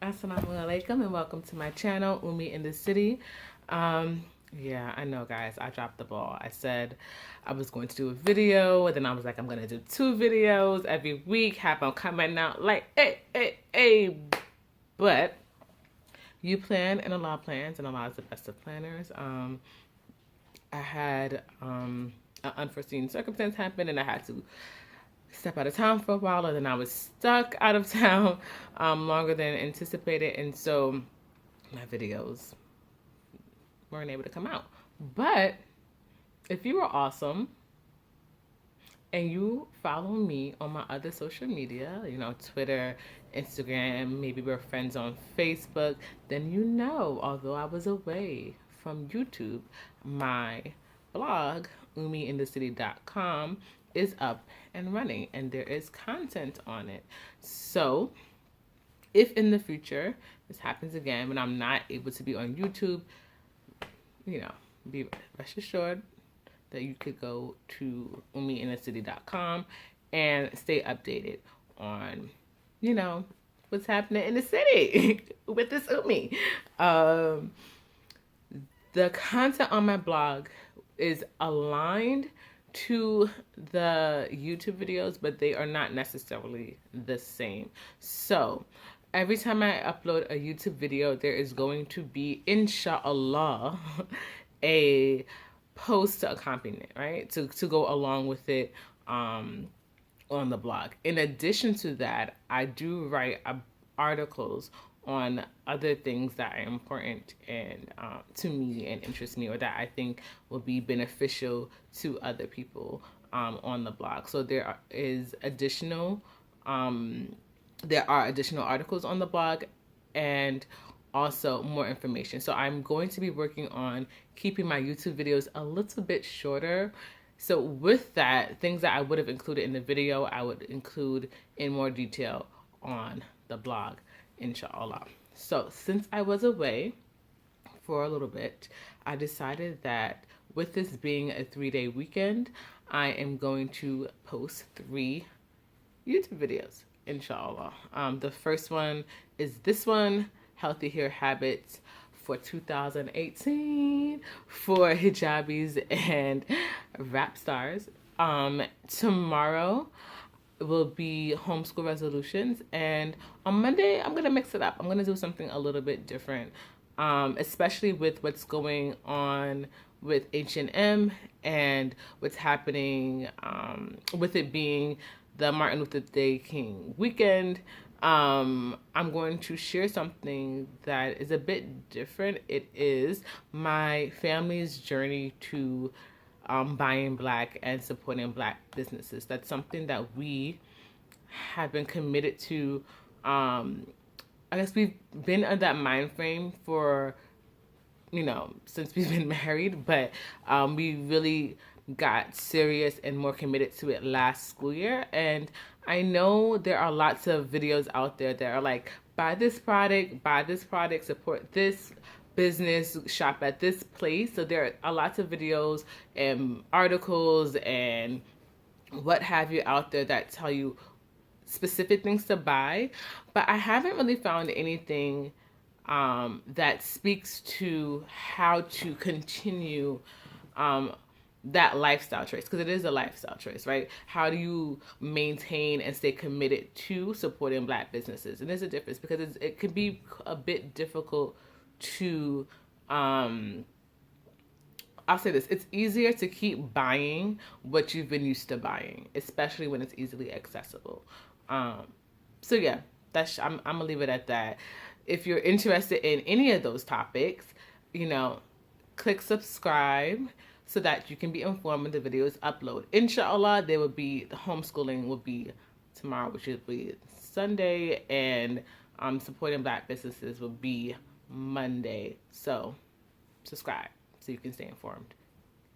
Assalamu alaikum and welcome to my channel, Umi in the City. Yeah, I know guys, I dropped the ball. I said I was going to do a video, and then I was like, I'm going to do 2 videos every week, have them coming out like, hey. But you plan and Allah plans, and Allah is the best of planners. I had an unforeseen circumstance happen, and I had to step out of town for a while, and then I was stuck out of town longer than anticipated, and so my videos weren't able to come out. But if you are awesome and you follow me on my other social media, you know, Twitter, Instagram, maybe we're friends on Facebook, then you know, although I was away from YouTube, my blog, umiinthecity.com, is up and running, and there is content on it. So if in the future this happens again when I'm not able to be on YouTube, you know, be rest assured that you could go to umiinthecity.com and stay updated on, you know, what's happening in the city with this Umi. The content on my blog is aligned to the YouTube videos, but they are not necessarily the same. So every time I upload a YouTube video, there is going to be, inshallah, a post to accompany it, right? To go along with it on the blog. In addition to that, I do write articles on other things that are important and to me and interest me, or that I think will be beneficial to other people on the blog. So there is additional there are additional articles on the blog and also more information. So I'm going to be working on keeping my YouTube videos a little bit shorter. So with that, things that I would have included in the video, I would include in more detail on the blog, inshallah. So since I was away for a little bit, I decided that with this being a 3-day weekend, I am going to post 3 YouTube videos, inshallah. The first one is this one, Healthy Hair Habits for 2018 for Hijabis and Wrapstars. Tomorrow will be homeschool resolutions, and on Monday I'm gonna mix it up. I'm gonna do something a little bit different, especially with what's going on with H&M and what's happening with it being the Martin Luther Day King weekend. I'm going to share something that is a bit different. It is my family's journey to buying Black and supporting Black businesses. That's something that we have been committed to. I guess we've been in that mind frame for, you know, since we've been married, but we really got serious and more committed to it last school year. And I know there are lots of videos out there that are like, buy this product, support this business, shop at this place. So there are lots of videos and articles and what have you out there that tell you specific things to buy, but I haven't really found anything that speaks to how to continue that lifestyle choice, because it is a lifestyle choice, right? How do you maintain and stay committed to supporting Black businesses? And there's a difference, because it can be a bit difficult to, I'll say this, it's easier to keep buying what you've been used to buying, especially when it's easily accessible. So yeah, I'm gonna leave it at that. If you're interested in any of those topics, you know, click subscribe so that you can be informed when the videos upload. Inshallah, the homeschooling will be tomorrow, which will be Sunday, and supporting Black businesses will be Monday. So subscribe so you can stay informed,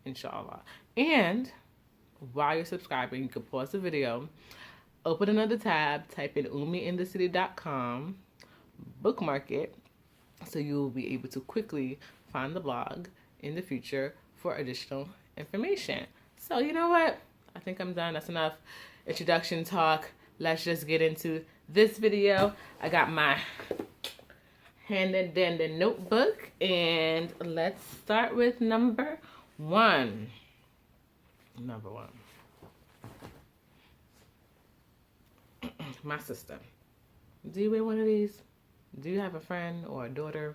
inshallah. And while you're subscribing, you can pause the video, open another tab, type in umiinthecity.com, bookmark it, so you will be able to quickly find the blog in the future for additional information. So you know what? I think I'm done. That's enough introduction talk. Let's just get into this video. I got my handy dandy notebook, and let's start with number one. Number one. My sister. Do you wear one of these? Do you have a friend or a daughter,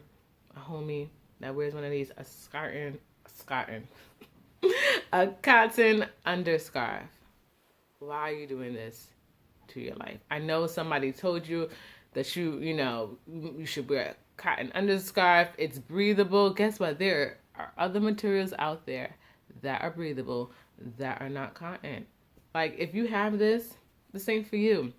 a homie that wears one of these? A cotton underscarf. Why are you doing this to your life? I know somebody told you that you should wear a cotton underscarf. It's breathable. Guess what? There are other materials out there that are breathable that are not cotton. Like, if you have this ain't for you.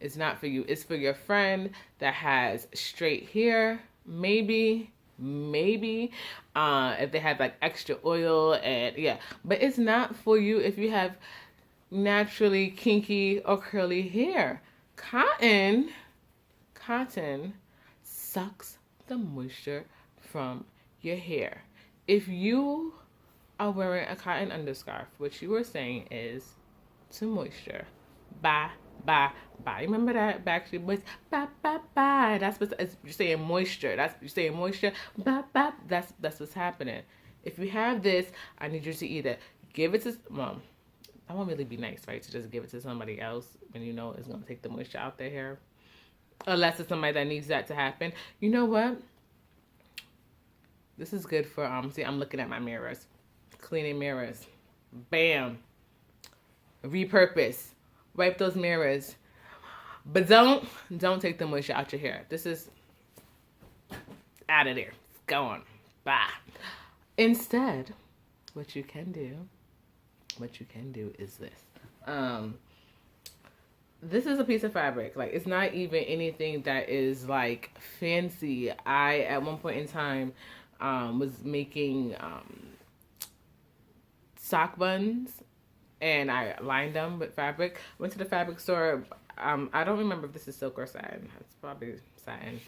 It's not for you. It's for your friend that has straight hair, maybe if they have like extra oil, and yeah, but it's not for you if you have naturally kinky or curly hair. Cotton sucks the moisture from your hair. If you are wearing a cotton underscarf, what you were saying is to moisture. Bye. Remember that Backstreet Boys? Bye. That's what you're saying. Moisture. You're saying moisture. Bye. That's what's happening. If you have this, I need you to either give it to mom. That won't really be nice, right? To just give it to somebody else when you know it's gonna take the moisture out their hair, unless it's somebody that needs that to happen. You know what? This is good for see. I'm looking at my mirrors, cleaning mirrors. Bam. Repurpose. Wipe those mirrors, but don't take the moisture out your hair. This is out of there. It's gone. Bye. Instead, what you can do is this. This is a piece of fabric. Like, it's not even anything that is like fancy. I at one point in time was making sock buns. And I lined them with fabric. Went to the fabric store. I don't remember if this is silk or satin. It's probably satin.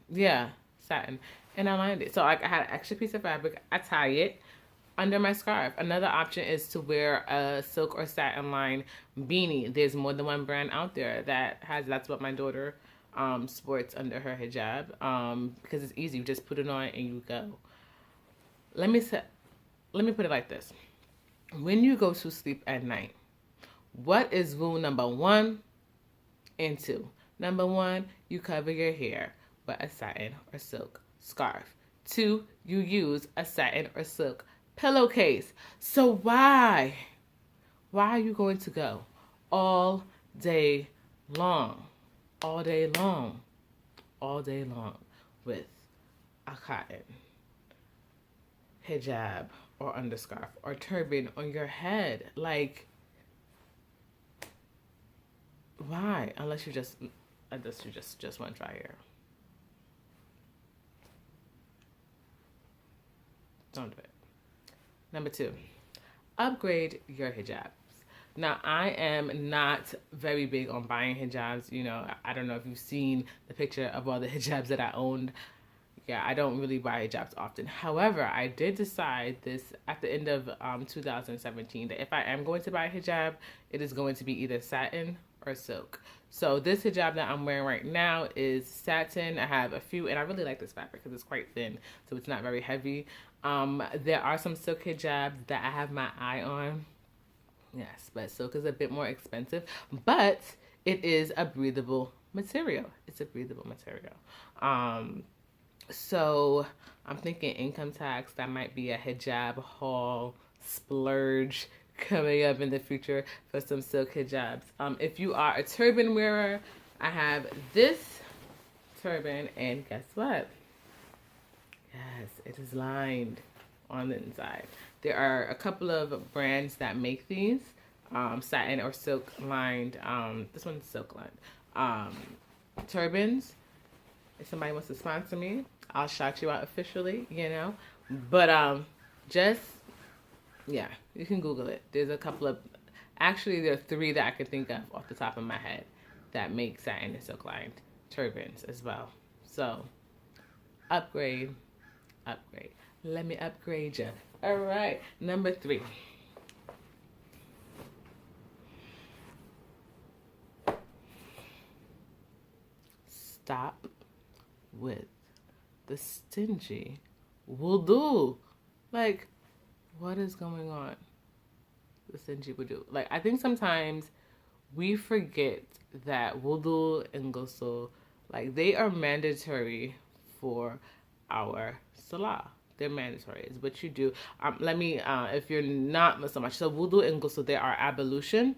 Yeah, satin. And I lined it. So I had an extra piece of fabric. I tie it under my scarf. Another option is to wear a silk or satin lined beanie. There's more than one brand out there that's what my daughter sports under her hijab. Because it's easy. You just put it on and you go. Let me put it like this. When you go to sleep at night, what is rule number 1 and 2? Number 1, you cover your hair with a satin or silk scarf. 2, you use a satin or silk pillowcase. So why are you going to go all day long with a cotton hijab or underscarf or turban on your head? Like, why? Unless you just want to try hair. Don't do it. Number 2, upgrade your hijabs. Now, I am not very big on buying hijabs. You know, I don't know if you've seen the picture of all the hijabs that I owned. Yeah, I don't really buy hijabs often. However, I did decide this at the end of 2017 that if I am going to buy a hijab, it is going to be either satin or silk. So this hijab that I'm wearing right now is satin. I have a few, and I really like this fabric because it's quite thin, so it's not very heavy. There are some silk hijabs that I have my eye on. Yes, but silk is a bit more expensive, but it is a breathable material. It's a breathable material. So I'm thinking income tax, that might be a hijab haul splurge coming up in the future for some silk hijabs. If you are a turban wearer, I have this turban, and guess what? Yes, it is lined on the inside. There are a couple of brands that make these satin or silk lined. This one's silk lined turbans. If somebody wants to sponsor me, I'll shout you out officially, you know. But yeah, you can Google it. There's a couple of, actually there are 3 that I can think of off the top of my head that make satin and silk lined turbans as well. So upgrade. Let me upgrade you. All right, number 3. Stop with the stingy wudu. Like, what is going on? The stingy wudu. Like, I think sometimes we forget that wudu and ghusl, like, they are mandatory for our salah. They're mandatory. It's what you do. Let me, if you're not so much. So wudu and ghusl, they are ablution,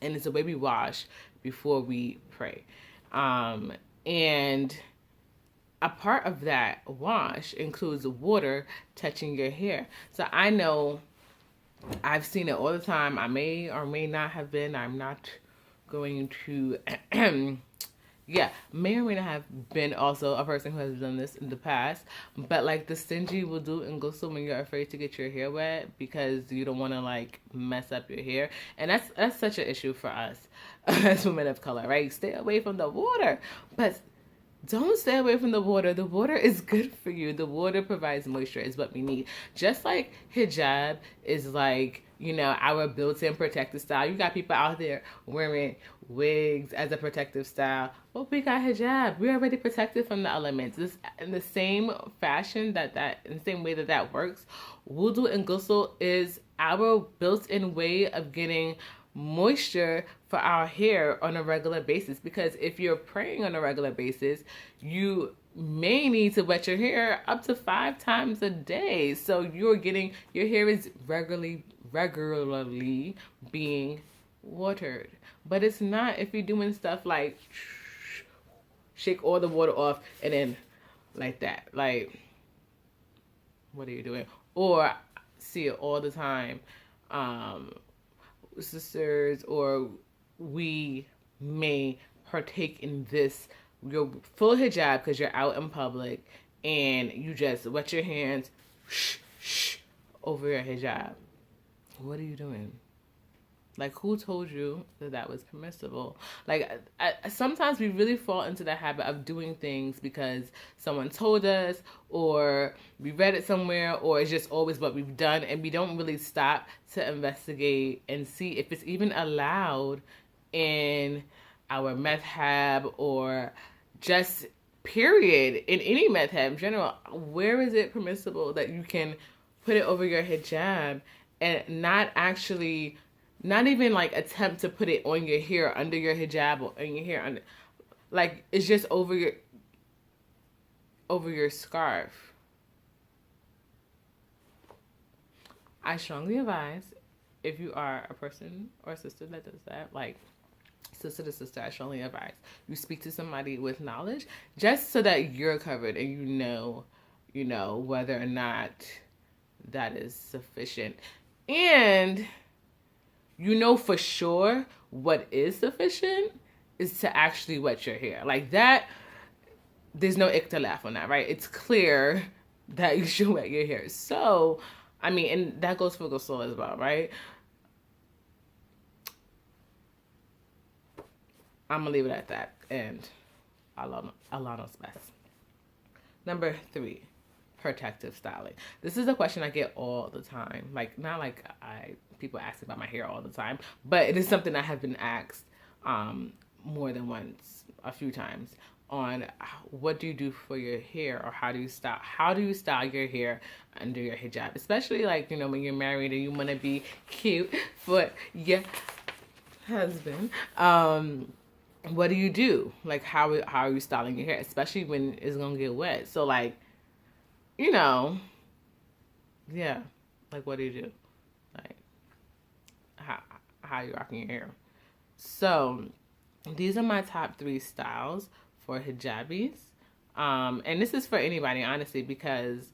and it's the way we wash before we pray. And a part of that wash includes water touching your hair. So I know I've seen it all the time. I may or may not have been. I'm not going to, may or may not have been also a person who has done this in the past. But like the stingy will do and ghusl when you're afraid to get your hair wet because you don't want to like mess up your hair. And that's such an issue for us as women of color, right? Stay away from the water. But don't stay away from the water. The water is good for you. The water provides moisture, is what we need. Just like hijab is like, you know, our built-in protective style. You got people out there wearing wigs as a protective style. Well, we got hijab. We're already protected from the elements. This, in the same fashion in the same way that works, wudu and ghusl is our built-in way of getting moisture for our hair on a regular basis, because if you're praying on a regular basis, you may need to wet your hair up to 5 times a day. So your hair is regularly being watered. But it's not if you're doing stuff like shake all the water off and then like that. Like, what are you doing? Or see it all the time. Sisters, or we may partake in this. You're full hijab because you're out in public and you just wet your hands over your hijab. What are you doing? Like, who told you that was permissible? Like, sometimes we really fall into the habit of doing things because someone told us, or we read it somewhere, or it's just always what we've done, and we don't really stop to investigate and see if it's even allowed in our madhab, or just period, in any madhab in general. Where is it permissible that you can put it over your hijab and not even like attempt to put it on your hair under your hijab, or on your hair under, like it's just over your scarf. I strongly advise, if you are a person or a sister that does that, like sister to sister, I strongly advise you speak to somebody with knowledge, just so that you're covered and you know whether or not that is sufficient. And you know for sure what is sufficient is to actually wet your hair. Like that, there's no ikhtilaf on that, right? It's clear that you should wet your hair. So, I mean, and that goes for ghusl as well, right? I'm going to leave it at that. And Allah knows best. Number 3, protective styling. This is a question I get all the time. Like, not like people ask about my hair all the time, but it is something I have been asked more than once, a few times, on what do you do for your hair, or how do you style your hair under your hijab, especially like, you know, when you're married and you want to be cute for your husband. What do you do? Like, how are you styling your hair, especially when it's gonna get wet? So like, you know, yeah, like, what do you do? Like, how are you rocking your hair? So these are my top 3 styles for hijabis. And this is for anybody, honestly, because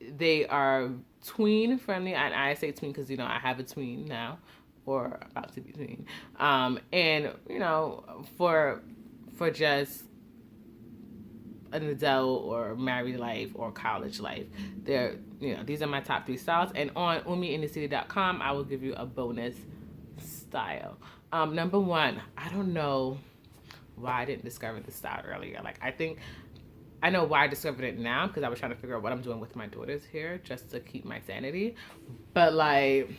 they are tween friendly. And I say tween because, you know, I have a tween now, or about to be tween. And, you know, for just an adult or married life or college life, these are my top 3 styles. And on umiinthecity.com, I will give you a bonus style. Number 1, I don't know why I didn't discover this style earlier. Like, I know why I discovered it now, because I was trying to figure out what I'm doing with my daughter's hair just to keep my sanity. But like,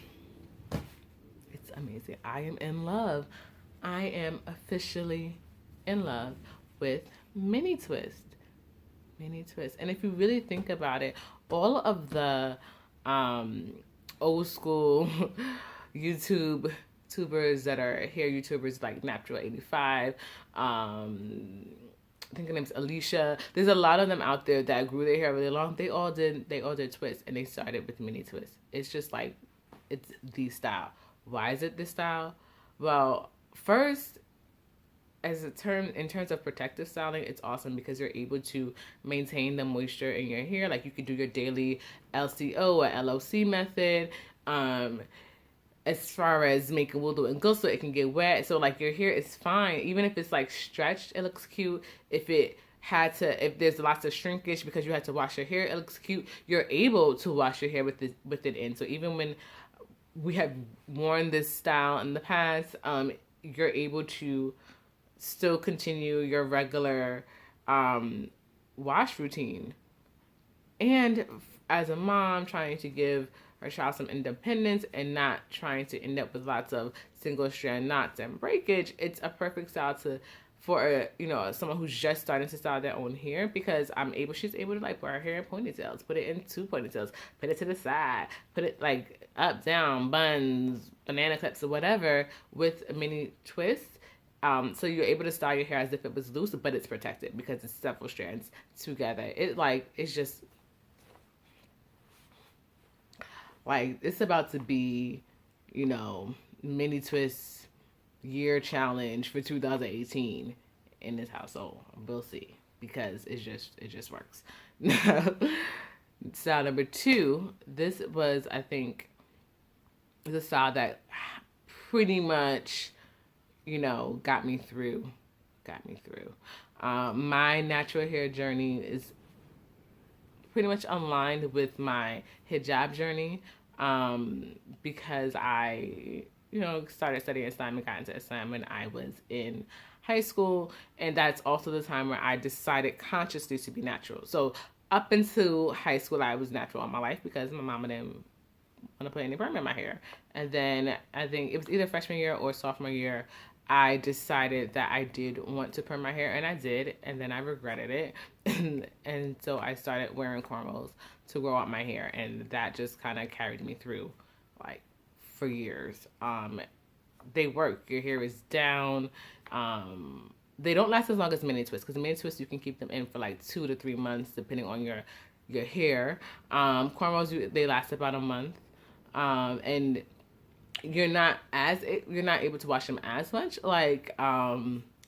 it's amazing. I am in love. I am officially in love with mini twist. Mini twist. And if you really think about it, all of the old school YouTube tubers that are hair YouTubers like Natural 85, I think her name's Alicia. There's a lot of them out there that grew their hair really long. They all did twists, and they started with mini twists. It's just like, it's the style. Why is it this style? Well, first, as a term, in terms of protective styling, it's awesome because you're able to maintain the moisture in your hair. Like, you could do your daily LCO or LOC method. As far as making will do and go so it can get wet. So like, your hair is fine. Even if it's like stretched, it looks cute. If there's lots of shrinkage because you had to wash your hair, it looks cute. You're able to wash your hair with it in. So even when we have worn this style in the past, you're able to still continue your regular wash routine. And as a mom trying to give her child some independence and not trying to end up with lots of single strand knots and breakage, it's a perfect style for someone who's just starting to style their own hair, because she's able to like put her hair in ponytails, put it in 2 ponytails, put it to the side, put it like up, down, buns, banana clips, or whatever with a mini twist. So you're able to style your hair as if it was loose, but it's protected because it's several strands together. It's just like, it's about to be, mini twist year challenge for 2018 in this household. We'll see, because it just works. Style number 2. This was, I think, the style that pretty much, got me through. My natural hair journey is pretty much aligned with my hijab journey, because I, started studying Islam and got into Islam when I was in high school, and that's also the time where I decided consciously to be natural. So up until high school, I was natural all my life because my mama didn't want to put any perm in my hair. And then I think it was either freshman year or sophomore year, I decided that I did want to perm my hair, and I did, and then I regretted it. And so I started wearing cornrows to grow out my hair, and that just kind of carried me through, like, for years. They work. Your hair is down. They don't last as long as mini twists, because mini twists, you can keep them in for like 2 to 3 months, depending on your hair. Cornrows, they last about a month. And you're not able to wash them as much, like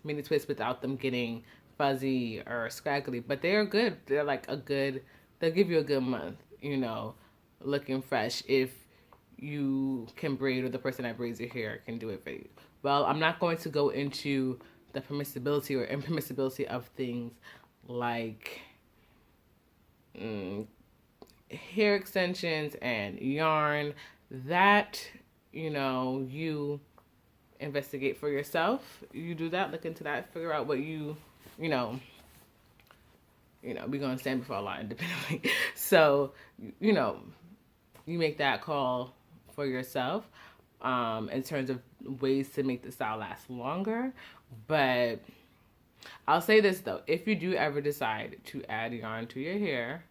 mini twists, without them getting fuzzy or scraggly. But they are good. They're like they'll give you a good month, looking fresh, if you can braid, or the person that braids your hair can do it for you. Well, I'm not going to go into the permissibility or impermissibility of things like hair extensions and yarn. That, you investigate for yourself. You do that, look into that, figure out what we're going to stand before Allah independently. So, you make that call for yourself, in terms of ways to make the style last longer. But I'll say this though, if you do ever decide to add yarn to your hair,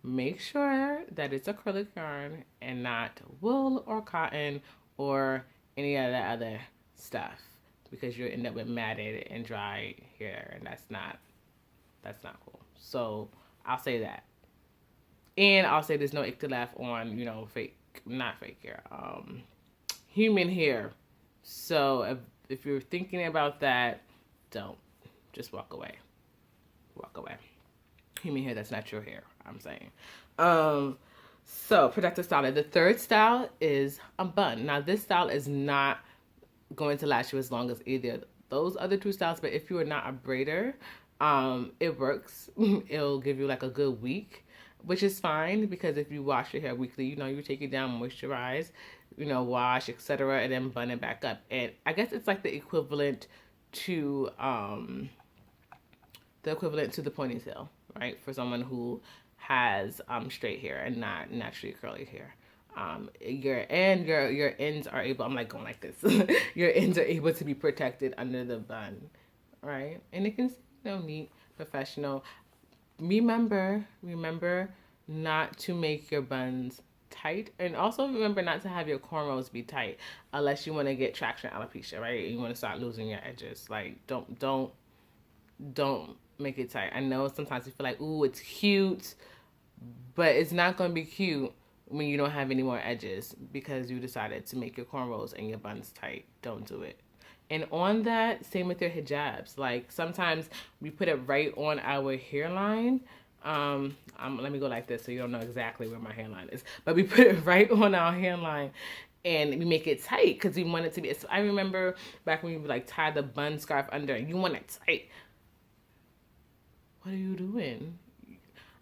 make sure that it's acrylic yarn and not wool or cotton or any of that other stuff, because you'll end up with matted and dry hair, and that's not cool. So I'll say that. And I'll say there's no ikhtilaf on, not fake hair, human hair. So if you're thinking about that, don't. Just walk away. Human hair, that's not your hair, I'm saying. So protective styling. The third style is a bun. Now this style is not going to last you as long as either of those other 2 styles, but if you are not a braider, it works. It'll give you like a good week, which is fine, because if you wash your hair weekly, you take it down, moisturize, wash, etc., and then bun it back up. And I guess it's like the equivalent to the ponytail, right? For someone who has straight hair and not naturally curly hair. Your ends are able, I'm like going like this. Your ends are able to be protected under the bun, right? And it can, neat, professional. remember not to make your buns tight, and also remember not to have your cornrows be tight unless you want to get traction alopecia, right? You want to start losing your edges. Like, don't make it tight. I know sometimes you feel like, ooh, it's cute, but it's not going to be cute when you don't have any more edges because you decided to make your cornrows and your buns tight. Don't do it. And on that, same with your hijabs. Like, sometimes we put it right on our hairline. Let me go like this so you don't know exactly where my hairline is. But we put it right on our hairline and we make it tight because we want it to be. So I remember back when we would like tie the bun scarf under and you want it tight. What are you doing?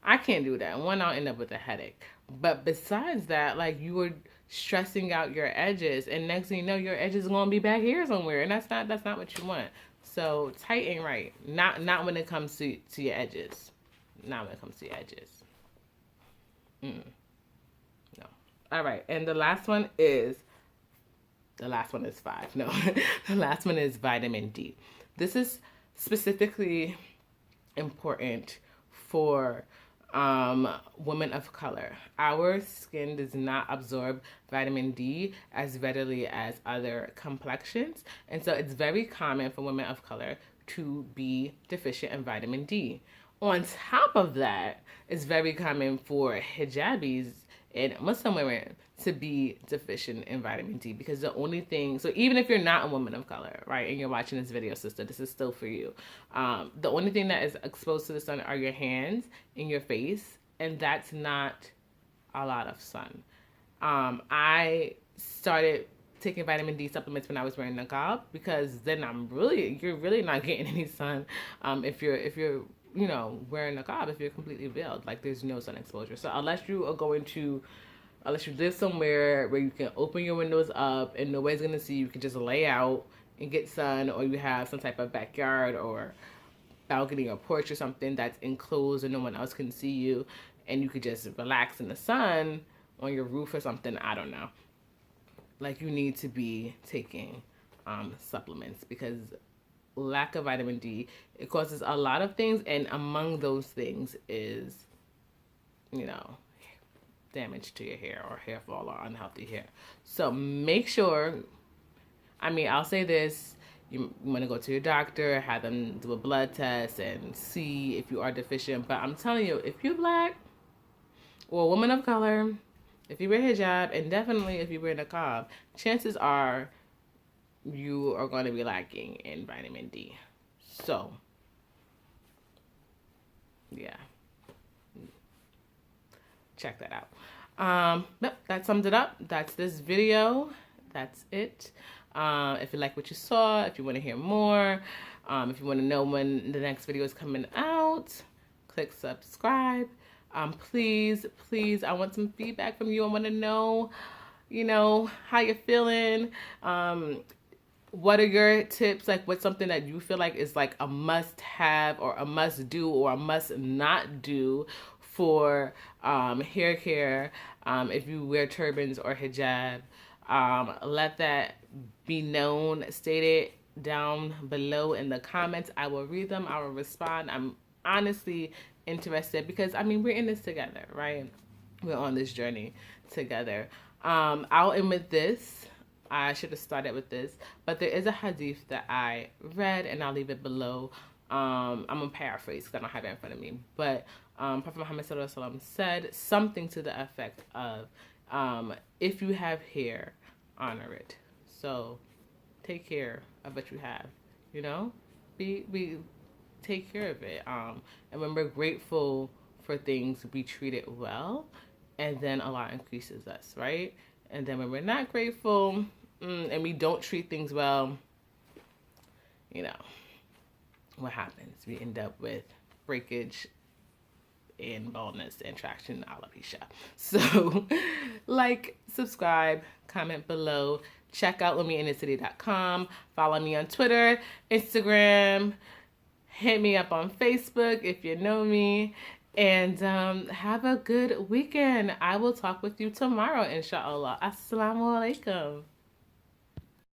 I can't do that. One, I'll end up with a headache. But besides that, like, you were stressing out your edges, and next thing you know, your edges are gonna be back here somewhere, and that's not what you want. So tight ain't right. Not when it comes to your edges. Not when it comes to your edges. No. All right, and the last one is 5. No, the last one is vitamin D. This is specifically important for women of color. Our skin does not absorb vitamin D as readily as other complexions, and so it's very common for women of color to be deficient in vitamin D. On top of that, it's very common for hijabis and Muslim women to be deficient in vitamin D because the only thing, so even if you're not a woman of color, right, and you're watching this video, sister, this is still for you. The only thing that is exposed to the sun are your hands and your face, and that's not a lot of sun. I started taking vitamin D supplements when I was wearing niqab because then you're really not getting any sun if you're wearing niqab, if you're completely veiled. Like, there's no sun exposure. So unless you live somewhere where you can open your windows up and nobody's gonna see you, you can just lay out and get sun, or you have some type of backyard or balcony or porch or something that's enclosed and no one else can see you, and you could just relax in the sun on your roof or something. I don't know. Like, you need to be taking supplements because lack of vitamin D, it causes a lot of things, and among those things is, damage to your hair or hair fall or unhealthy hair. So make sure, I'll say this, you want to go to your doctor, have them do a blood test and see if you are deficient. But I'm telling you, if you're black or a woman of color, if you wear hijab, and definitely if you wear niqab, chances are you are going to be lacking in vitamin D. So, yeah. Check that out. Yep, that sums it up. That's this video. That's it. If you like what you saw, if you want to hear more, if you want to know when the next video is coming out, click subscribe. Please, I want some feedback from you. I want to know, how you're feeling. What are your tips? Like, what's something that you feel like is like a must have or a must do or a must not do for hair care if you wear turbans or hijab? Let that be known. State it down below in the comments. I will read them. I will respond. I'm honestly interested because, we're in this together, right? We're on this journey together. I'll end with this. I should have started with this, but there is a hadith that I read, and I'll leave it below. I'm going to paraphrase because I don't have it in front of me, but Prophet Muhammad ﷺ said something to the effect of, if you have hair, honor it. So take care of what you have, take care of it. And when we're grateful for things, we treat it well, and then Allah increases us, right? And then when we're not grateful and we don't treat things well, what happens? We end up with breakage and baldness and traction alopecia. So subscribe, comment below, check out LetMeInTheCity.com, follow me on Twitter, Instagram, hit me up on Facebook if you know me, and have a good weekend. I will talk with you tomorrow, inshallah. Assalamu alaikum.